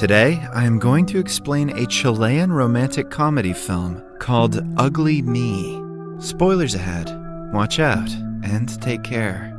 Today, I am going to explain a Chilean romantic comedy film called Ugly Me. Spoilers ahead. Watch out and take care.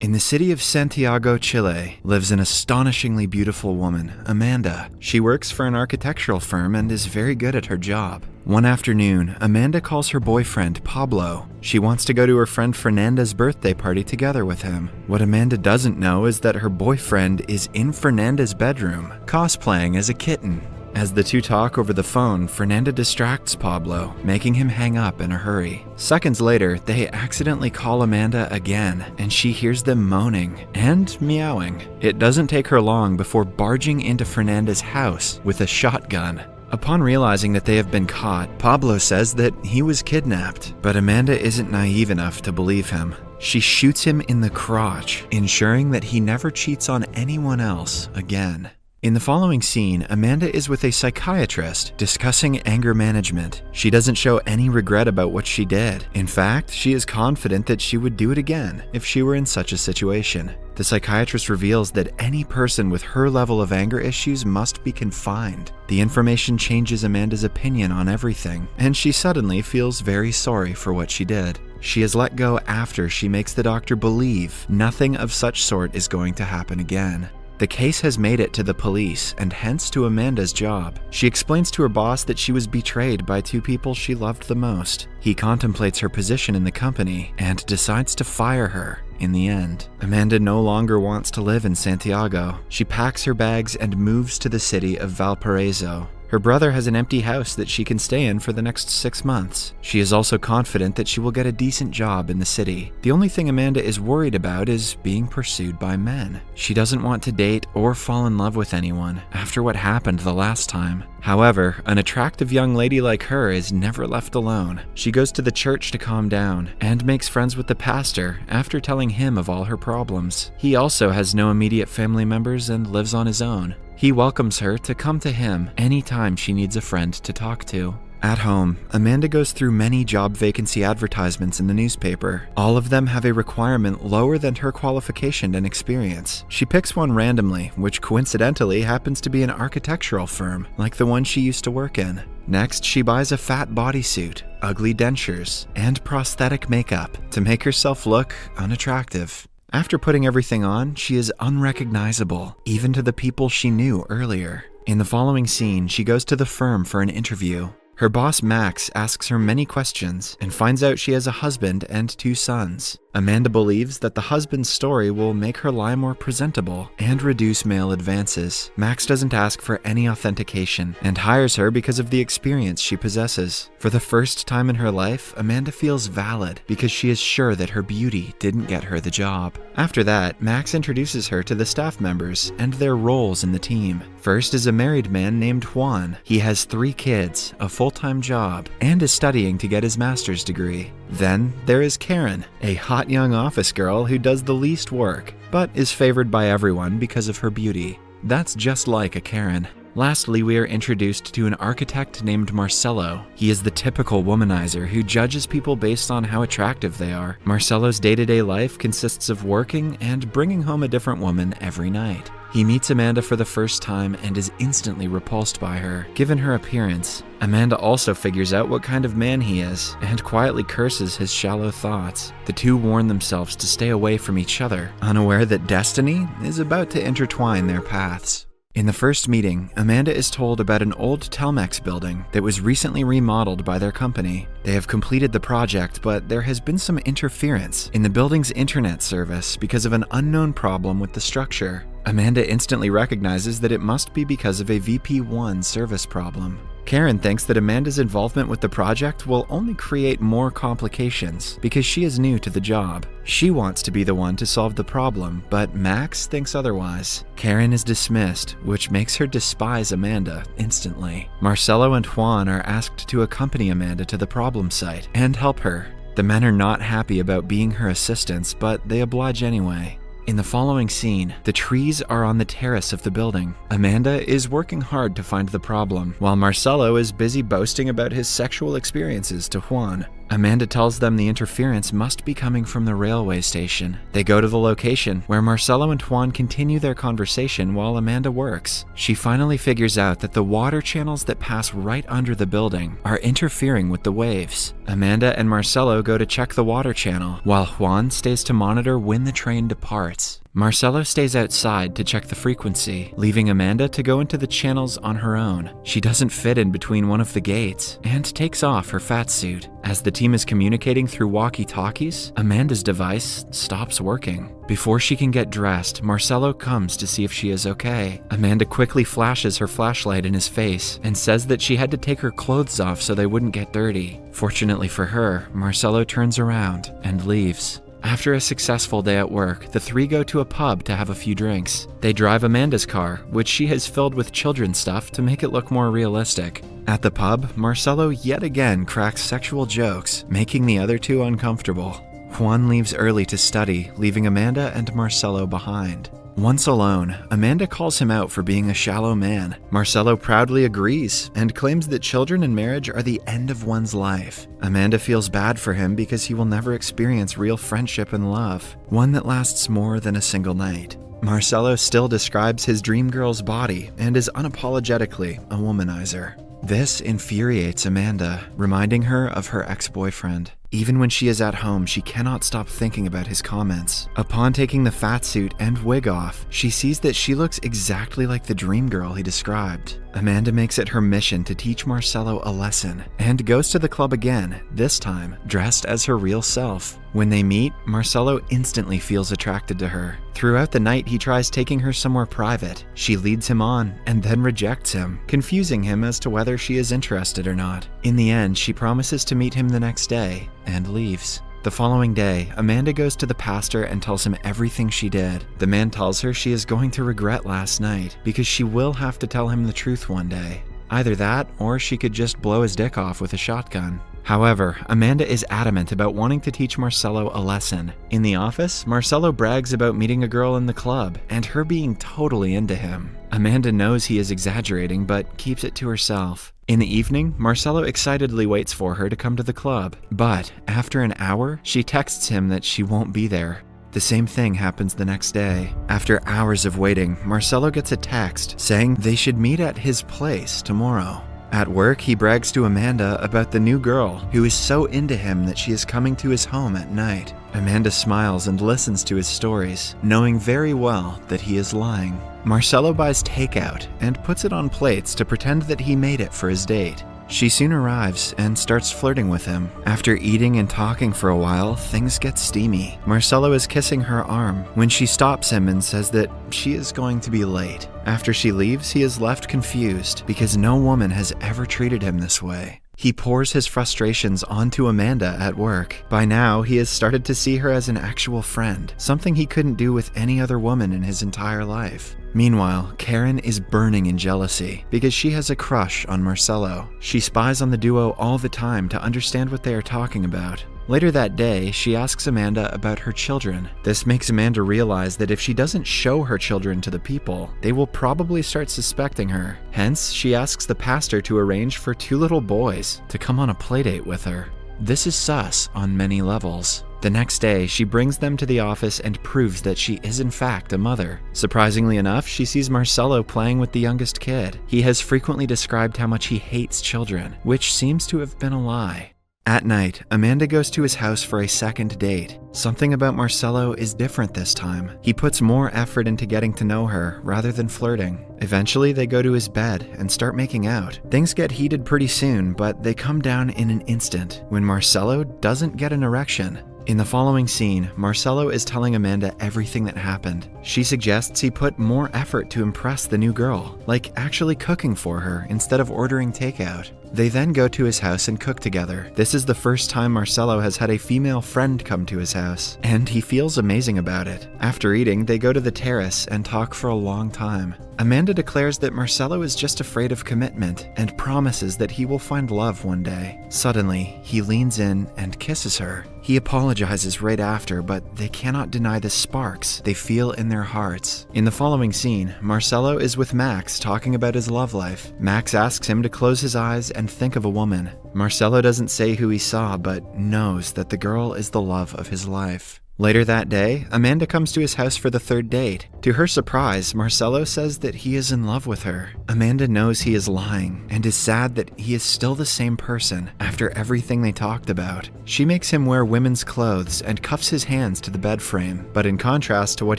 In the city of Santiago, Chile, lives an astonishingly beautiful woman, Amanda. She works for an architectural firm and is very good at her job. One afternoon, Amanda calls her boyfriend, Pablo. She wants to go to her friend Fernanda's birthday party together with him. What Amanda doesn't know is that her boyfriend is in Fernanda's bedroom, cosplaying as a kitten. As the two talk over the phone, Fernanda distracts Pablo, making him hang up in a hurry. Seconds later, they accidentally call Amanda again, and she hears them moaning and meowing. It doesn't take her long before barging into Fernanda's house with a shotgun. Upon realizing that they have been caught, Pablo says that he was kidnapped, but Amanda isn't naive enough to believe him. She shoots him in the crotch, ensuring that he never cheats on anyone else again. In the following scene, Amanda is with a psychiatrist discussing anger management. She doesn't show any regret about what she did. In fact, she is confident that she would do it again if she were in such a situation. The psychiatrist reveals that any person with her level of anger issues must be confined. The information changes Amanda's opinion on everything, and she suddenly feels very sorry for what she did. She is let go after she makes the doctor believe nothing of such sort is going to happen again. The case has made it to the police, and hence to Amanda's job. She explains to her boss that she was betrayed by two people she loved the most. He contemplates her position in the company and decides to fire her in the end. Amanda no longer wants to live in Santiago. She packs her bags and moves to the city of Valparaiso. Her brother has an empty house that she can stay in for the next 6 months. She is also confident that she will get a decent job in the city. The only thing Amanda is worried about is being pursued by men. She doesn't want to date or fall in love with anyone after what happened the last time. However, an attractive young lady like her is never left alone. She goes to the church to calm down and makes friends with the pastor after telling him of all her problems. He also has no immediate family members and lives on his own. He welcomes her to come to him anytime she needs a friend to talk to. At home, Amanda goes through many job vacancy advertisements in the newspaper. All of them have a requirement lower than her qualification and experience. She picks one randomly, which coincidentally happens to be an architectural firm, like the one she used to work in. Next, she buys a fat bodysuit, ugly dentures, and prosthetic makeup to make herself look unattractive. After putting everything on, she is unrecognizable, even to the people she knew earlier. In the following scene, she goes to the firm for an interview. Her boss, Max, asks her many questions and finds out she has a husband and 2 sons. Amanda believes that the husband's story will make her lie more presentable and reduce male advances. Max doesn't ask for any authentication and hires her because of the experience she possesses. For the first time in her life, Amanda feels valid because she is sure that her beauty didn't get her the job. After that, Max introduces her to the staff members and their roles in the team. First is a married man named Juan. He has 3 kids, a full-time job, and is studying to get his master's degree. Then there is Karen, a hot young office girl who does the least work, but is favored by everyone because of her beauty. That's just like a Karen. Lastly, we are introduced to an architect named Marcelo. He is the typical womanizer who judges people based on how attractive they are. Marcelo's day-to-day life consists of working and bringing home a different woman every night. He meets Amanda for the first time and is instantly repulsed by her, given her appearance. Amanda also figures out what kind of man he is and quietly curses his shallow thoughts. The two warn themselves to stay away from each other, unaware that destiny is about to intertwine their paths. In the first meeting, Amanda is told about an old Telmex building that was recently remodeled by their company. They have completed the project, but there has been some interference in the building's internet service because of an unknown problem with the structure. Amanda instantly recognizes that it must be because of a VP1 service problem. Karen thinks that Amanda's involvement with the project will only create more complications because she is new to the job. She wants to be the one to solve the problem, but Max thinks otherwise. Karen is dismissed, which makes her despise Amanda instantly. Marcelo and Juan are asked to accompany Amanda to the problem site and help her. The men are not happy about being her assistants, but they oblige anyway. In the following scene, the trees are on the terrace of the building. Amanda is working hard to find the problem, while Marcelo is busy boasting about his sexual experiences to Juan. Amanda tells them the interference must be coming from the railway station. They go to the location, where Marcelo and Juan continue their conversation while Amanda works. She finally figures out that the water channels that pass right under the building are interfering with the waves. Amanda and Marcelo go to check the water channel, while Juan stays to monitor when the train departs. Marcelo stays outside to check the frequency, leaving Amanda to go into the channels on her own. She doesn't fit in between one of the gates and takes off her fat suit. As the team is communicating through walkie-talkies, Amanda's device stops working. Before she can get dressed, Marcelo comes to see if she is okay. Amanda quickly flashes her flashlight in his face and says that she had to take her clothes off so they wouldn't get dirty. Fortunately for her, Marcelo turns around and leaves. After a successful day at work, the three go to a pub to have a few drinks. They drive Amanda's car, which she has filled with children's stuff to make it look more realistic. At the pub, Marcelo yet again cracks sexual jokes, making the other two uncomfortable. Juan leaves early to study, leaving Amanda and Marcelo behind. Once alone, Amanda calls him out for being a shallow man. Marcelo proudly agrees and claims that children and marriage are the end of one's life. Amanda feels bad for him because he will never experience real friendship and love, one that lasts more than a single night. Marcelo still describes his dream girl's body and is unapologetically a womanizer. This infuriates Amanda, reminding her of her ex-boyfriend. Even when she is at home, she cannot stop thinking about his comments. Upon taking the fat suit and wig off, she sees that she looks exactly like the dream girl he described. Amanda makes it her mission to teach Marcelo a lesson and goes to the club again, this time dressed as her real self. When they meet, Marcelo instantly feels attracted to her. Throughout the night, he tries taking her somewhere private. She leads him on and then rejects him, confusing him as to whether she is interested or not. In the end, she promises to meet him the next day and leaves. The following day, Amanda goes to the pastor and tells him everything she did. The man tells her she is going to regret last night because she will have to tell him the truth one day. Either that, or she could just blow his dick off with a shotgun. However, Amanda is adamant about wanting to teach Marcelo a lesson. In the office, Marcelo brags about meeting a girl in the club and her being totally into him. Amanda knows he is exaggerating, but keeps it to herself. In the evening, Marcelo excitedly waits for her to come to the club, but after an hour, she texts him that she won't be there. The same thing happens the next day. After hours of waiting, Marcelo gets a text saying they should meet at his place tomorrow. At work, he brags to Amanda about the new girl who is so into him that she is coming to his home at night. Amanda smiles and listens to his stories, knowing very well that he is lying. Marcelo buys takeout and puts it on plates to pretend that he made it for his date. She soon arrives and starts flirting with him. After eating and talking for a while, things get steamy. Marcelo is kissing her arm when she stops him and says that she is going to be late. After she leaves, he is left confused because no woman has ever treated him this way. He pours his frustrations onto Amanda at work. By now, he has started to see her as an actual friend, something he couldn't do with any other woman in his entire life. Meanwhile, Karen is burning in jealousy because she has a crush on Marcelo. She spies on the duo all the time to understand what they are talking about. Later that day, she asks Amanda about her children. This makes Amanda realize that if she doesn't show her children to the people, they will probably start suspecting her. Hence, she asks the pastor to arrange for 2 little boys to come on a playdate with her. This is sus on many levels. The next day, she brings them to the office and proves that she is in fact a mother. Surprisingly enough, she sees Marcelo playing with the youngest kid. He has frequently described how much he hates children, which seems to have been a lie. At night, Amanda goes to his house for a second date. Something about Marcelo is different this time. He puts more effort into getting to know her rather than flirting. Eventually, they go to his bed and start making out. Things get heated pretty soon, but they come down in an instant when Marcelo doesn't get an erection. In the following scene, Marcelo is telling Amanda everything that happened. She suggests he put more effort to impress the new girl, like actually cooking for her instead of ordering takeout. They then go to his house and cook together. This is the first time Marcelo has had a female friend come to his house, and he feels amazing about it. After eating, they go to the terrace and talk for a long time. Amanda declares that Marcelo is just afraid of commitment and promises that he will find love one day. Suddenly, he leans in and kisses her. He apologizes right after, but they cannot deny the sparks they feel in their hearts. In the following scene, Marcelo is with Max talking about his love life. Max asks him to close his eyes and think of a woman. Marcelo doesn't say who he saw, but knows that the girl is the love of his life. Later that day, Amanda comes to his house for the third date. To her surprise, Marcelo says that he is in love with her. Amanda knows he is lying and is sad that he is still the same person after everything they talked about. She makes him wear women's clothes and cuffs his hands to the bed frame, but in contrast to what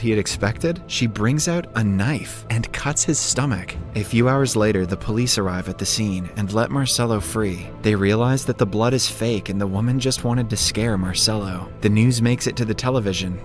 he had expected, she brings out a knife and cuts his stomach. A few hours later, the police arrive at the scene and let Marcelo free. They realize that the blood is fake and the woman just wanted to scare Marcelo. The news makes it to the television,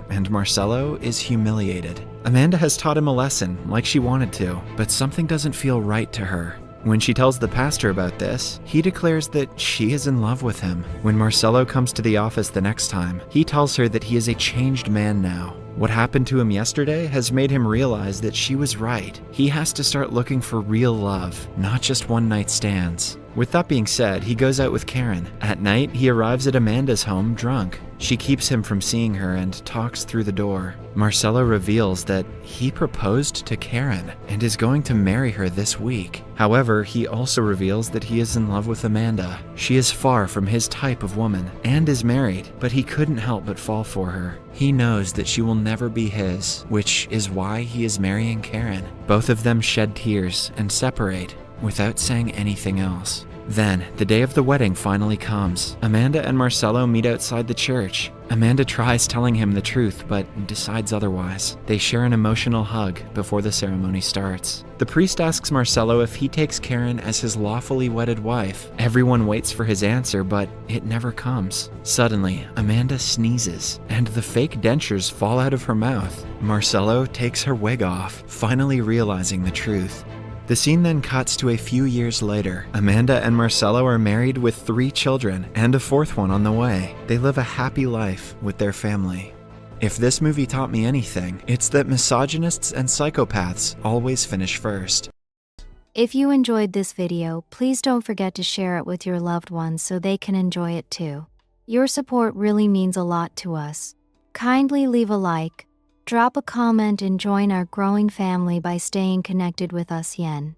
and Marcelo is humiliated. Amanda has taught him a lesson, like she wanted to, but something doesn't feel right to her. When she tells the pastor about this, he declares that she is in love with him. When Marcelo comes to the office the next time, he tells her that he is a changed man now. What happened to him yesterday has made him realize that she was right. He has to start looking for real love, not just one-night stands. With that being said, he goes out with Karen. At night, he arrives at Amanda's home drunk. She keeps him from seeing her and talks through the door. Marcelo reveals that he proposed to Karen and is going to marry her this week. However, he also reveals that he is in love with Amanda. She is far from his type of woman and is married, but he couldn't help but fall for her. He knows that she will never be his, which is why he is marrying Karen. Both of them shed tears and separate without saying anything else. Then, the day of the wedding finally comes. Amanda and Marcelo meet outside the church. Amanda tries telling him the truth, but decides otherwise. They share an emotional hug before the ceremony starts. The priest asks Marcelo if he takes Karen as his lawfully wedded wife. Everyone waits for his answer, but it never comes. Suddenly, Amanda sneezes, and the fake dentures fall out of her mouth. Marcelo takes her wig off, finally realizing the truth. The scene then cuts to a few years later. Amanda and Marcelo are married with 3 children and a 4th one on the way. They live a happy life with their family. If this movie taught me anything, it's that misogynists and psychopaths always finish first. If you enjoyed this video, please don't forget to share it with your loved ones so they can enjoy it too. Your support really means a lot to us. Kindly leave a like, drop a comment and join our growing family by staying connected with us yen.